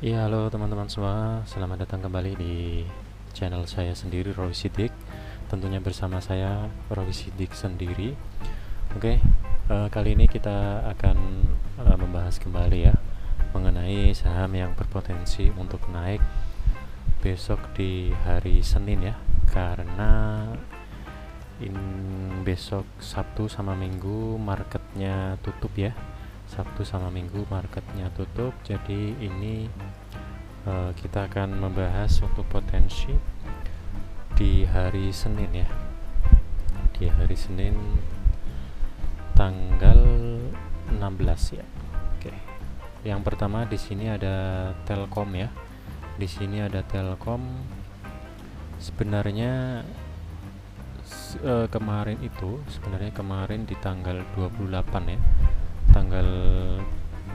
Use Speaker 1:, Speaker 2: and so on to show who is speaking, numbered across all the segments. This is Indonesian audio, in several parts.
Speaker 1: Iya, halo teman-teman semua. Selamat datang kembali di channel saya sendiri, Roy Sidik. Tentunya bersama saya, Roy Sidik sendiri. Oke, kali ini kita akan membahas kembali ya mengenai saham yang berpotensi untuk naik besok di hari Senin ya. Karena besok Sabtu sama Minggu marketnya tutup ya. Sabtu sama Minggu marketnya tutup, jadi ini kita akan membahas untuk potensi di hari Senin ya, di hari Senin tanggal 16 ya. Oke, yang pertama di sini ada Telkom ya. Di sini ada Telkom. Sebenarnya kemarin di tanggal 28 ya, tanggal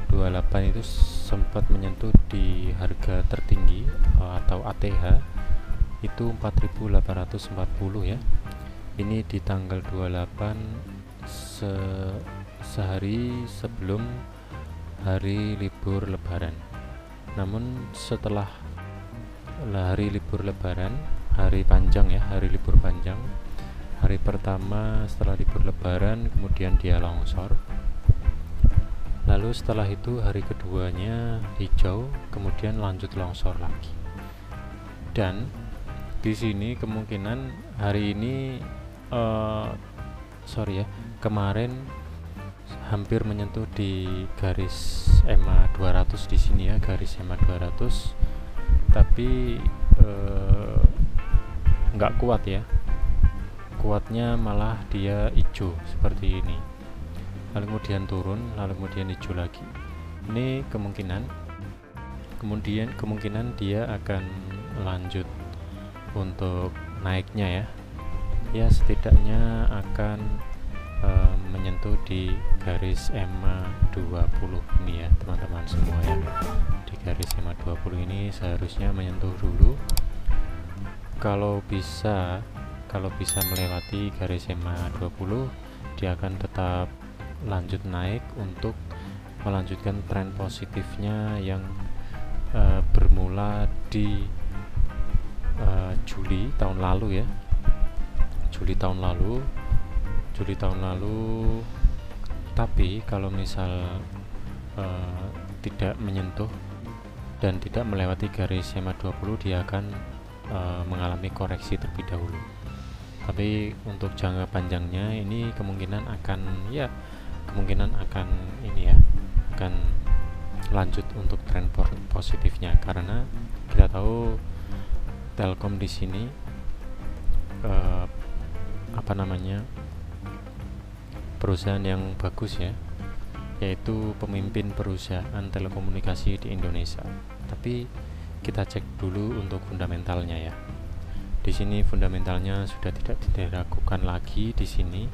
Speaker 1: 28 itu sempat menyentuh di harga tertinggi atau ATH itu 4.840 ya. Ini di tanggal 28 sehari sebelum hari libur Lebaran. Namun setelah hari libur Lebaran, hari panjang ya, hari libur panjang, hari pertama setelah libur Lebaran kemudian dia longsor. Lalu setelah itu hari keduanya hijau, kemudian lanjut longsor lagi. Dan di sini kemungkinan hari ini kemarin hampir menyentuh di garis EMA 200 di sini ya, garis EMA 200. Tapi nggak kuat ya. Kuatnya malah dia hijau seperti ini. Lalu kemudian turun, lalu kemudian hijau lagi. Ini kemungkinan dia akan lanjut untuk naiknya ya. Ya setidaknya akan menyentuh di garis EMA 20 ini ya teman-teman semua ya. Di garis EMA 20 ini seharusnya menyentuh dulu. Kalau bisa melewati garis EMA 20, dia akan tetap lanjut naik untuk melanjutkan tren positifnya yang bermula di Juli tahun lalu ya. Juli tahun lalu. Tapi kalau misal tidak menyentuh dan tidak melewati garis EMA 20, dia akan mengalami koreksi terlebih dahulu. Tapi untuk jangka panjangnya ini kemungkinan akan lanjut untuk tren positifnya, karena kita tahu Telkom di sini perusahaan yang bagus ya, yaitu pemimpin perusahaan telekomunikasi di Indonesia. Tapi kita cek dulu untuk fundamentalnya ya. Di sini fundamentalnya sudah tidak diragukan lagi. Di sini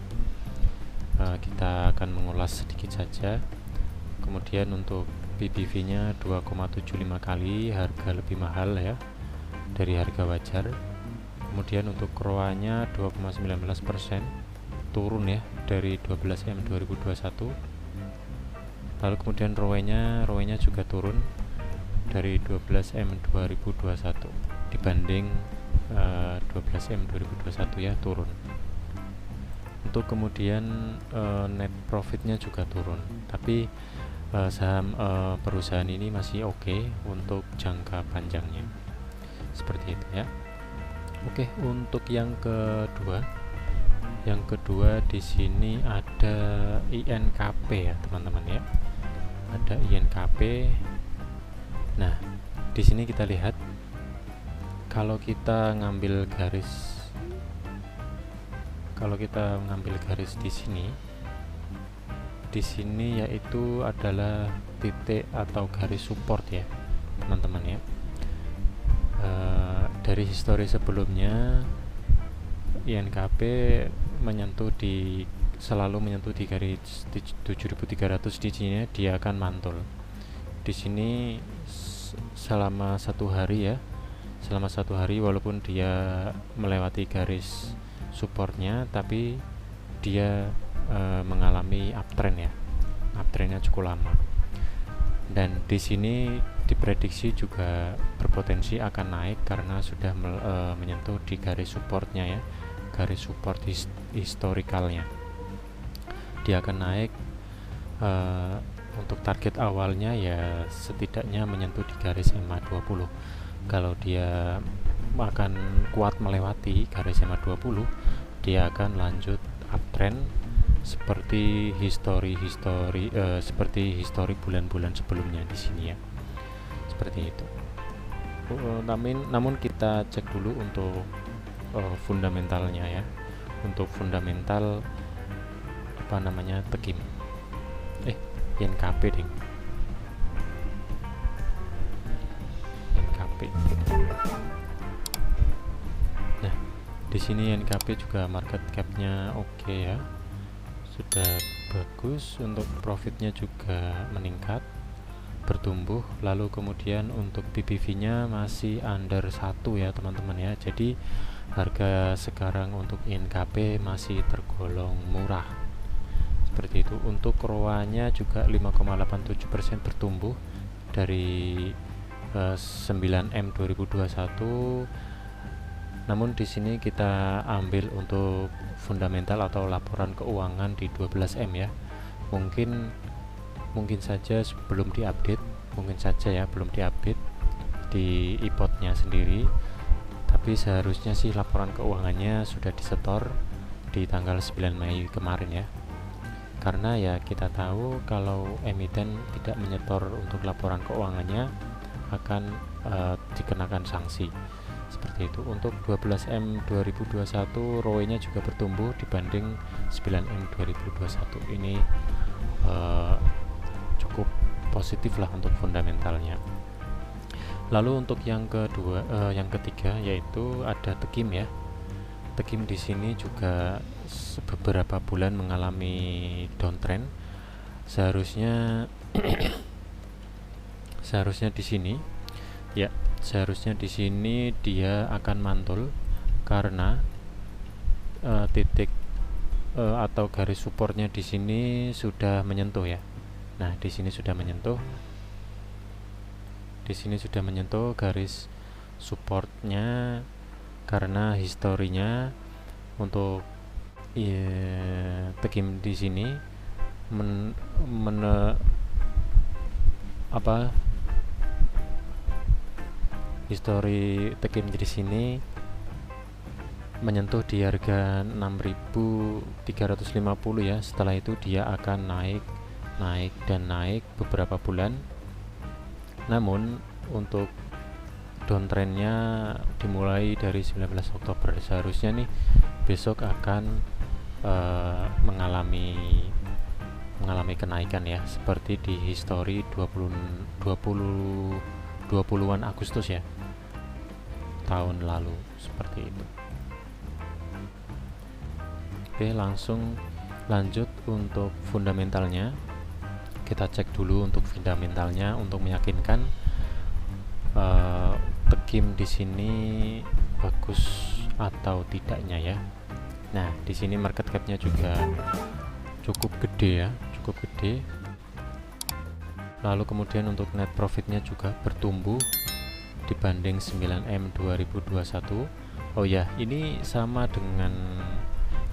Speaker 1: kita akan mengulas sedikit saja. Kemudian untuk PBV-nya 2,75 kali, harga lebih mahal ya dari harga wajar. Kemudian untuk ROA-nya 2,19%, turun ya dari 12M 2021. Lalu kemudian ROE-nya juga turun dari 12M 2021 dibanding 12M 2021 ya, turun. Untuk kemudian net profitnya juga turun. Tapi saham perusahaan ini masih oke untuk jangka panjangnya. Seperti itu ya. Oke, untuk yang kedua di sini ada INKP ya teman-teman ya. Ada INKP. Nah, di sini kita lihat kalau kita ngambil garis di sini yaitu adalah titik atau garis support ya teman-teman ya. Dari histori sebelumnya INKP selalu menyentuh di garis 7.300. Di sini dia akan mantul di sini selama satu hari walaupun dia melewati garis supportnya, tapi dia mengalami uptrend ya, uptrendnya cukup lama. Dan di sini diprediksi juga berpotensi akan naik karena sudah menyentuh di garis supportnya ya, garis support historikalnya. Dia akan naik, untuk target awalnya ya setidaknya menyentuh di garis EMA 20. Kalau dia akan kuat melewati garis EMA 20, dia akan lanjut uptrend seperti histori bulan-bulan sebelumnya di sini ya, seperti itu. Namun kita cek dulu untuk fundamentalnya ya. Untuk fundamental Tekim, YNKP ding, YNKP. Nah, di sini YNKP juga market cap-nya oke ya, sudah bagus. Untuk profitnya juga meningkat, bertumbuh. Lalu kemudian untuk PBV-nya masih under 1 ya teman-teman ya. Jadi harga sekarang untuk YNKP masih tergolong murah, seperti itu. Untuk ROA-nya juga 5,87% bertumbuh dari 9M 2021. Namun di sini kita ambil untuk fundamental atau laporan keuangan di 12M ya. Mungkin saja belum diupdate, belum diupdate di iPod-nya sendiri. Tapi seharusnya sih laporan keuangannya sudah disetor di tanggal 9 Mei kemarin ya. Karena ya kita tahu kalau emiten tidak menyetor untuk laporan keuangannya akan dikenakan sanksi, seperti itu. Untuk 12M 2021 ROE-nya juga bertumbuh dibanding 9M 2021. Ini cukup positif lah untuk fundamentalnya. Lalu untuk yang ketiga yaitu ada Tekim ya. Tekim di sini juga beberapa bulan mengalami downtrend. Seharusnya di sini dia akan mantul karena titik atau garis supportnya di sini sudah menyentuh ya. Nah, di sini sudah menyentuh garis supportnya karena historinya untuk Tekim di sini histori Tekim di sini menyentuh di harga 6.350 ya. Setelah itu dia akan naik beberapa bulan. Namun untuk downtrendnya dimulai dari 19 Oktober. Seharusnya nih besok akan mengalami kenaikan ya, seperti di histori 20-an Agustus ya tahun lalu, seperti itu. Oke, langsung lanjut untuk fundamentalnya. Kita cek dulu untuk fundamentalnya untuk meyakinkan Tekim di sini bagus atau tidaknya ya. Nah, di sini market cap-nya juga cukup gede. Lalu kemudian untuk net profitnya juga bertumbuh dibanding 9M 2021. Oh ya, ini sama dengan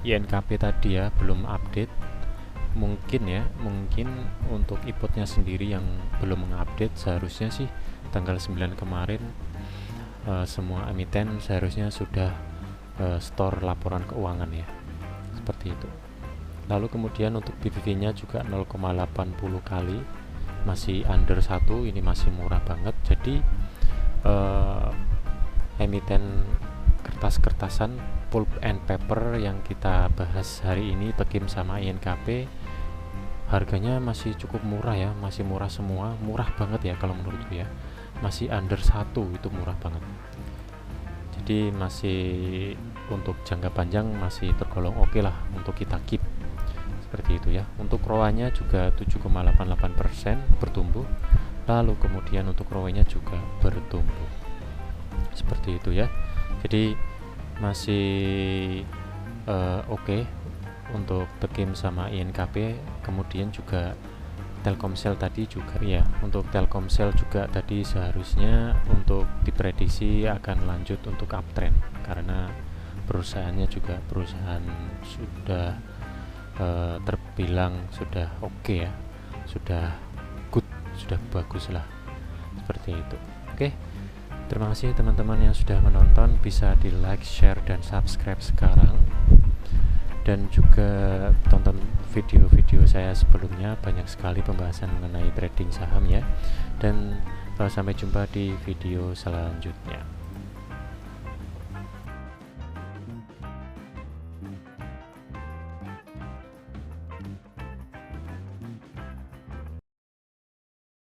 Speaker 1: YNKP tadi ya, belum update. Mungkin untuk iPod-nya sendiri yang belum mengupdate. Seharusnya sih tanggal 9 kemarin semua emiten seharusnya sudah store laporan keuangan ya, seperti itu. Lalu kemudian untuk PBV-nya juga 0,80 kali, masih under 1. Ini masih murah banget. Jadi emiten kertas-kertasan pulp and paper yang kita bahas hari ini, Tekim sama YNKP, harganya masih cukup murah ya, masih murah semua, murah banget ya kalau menurutku ya. Masih under 1, itu murah banget. Jadi masih untuk jangka panjang masih tergolong oke lah untuk kita keep, seperti itu ya. Untuk ROA-nya juga 7,88% bertumbuh. Lalu kemudian untuk ROE-nya juga bertumbuh, seperti itu ya. Jadi masih oke untuk Tekim sama YNKP. Kemudian juga Telkomsel tadi juga ya, untuk Telkomsel juga tadi seharusnya untuk diprediksi akan lanjut untuk uptrend, karena perusahaannya juga perusahaan sudah terbilang sudah oke ya, sudah good, sudah bagus lah, seperti itu. Oke, terima kasih teman-teman yang sudah menonton, bisa di like, share, dan subscribe sekarang. Dan juga tonton video-video saya sebelumnya, banyak sekali pembahasan mengenai trading saham ya. Dan sampai jumpa di video selanjutnya.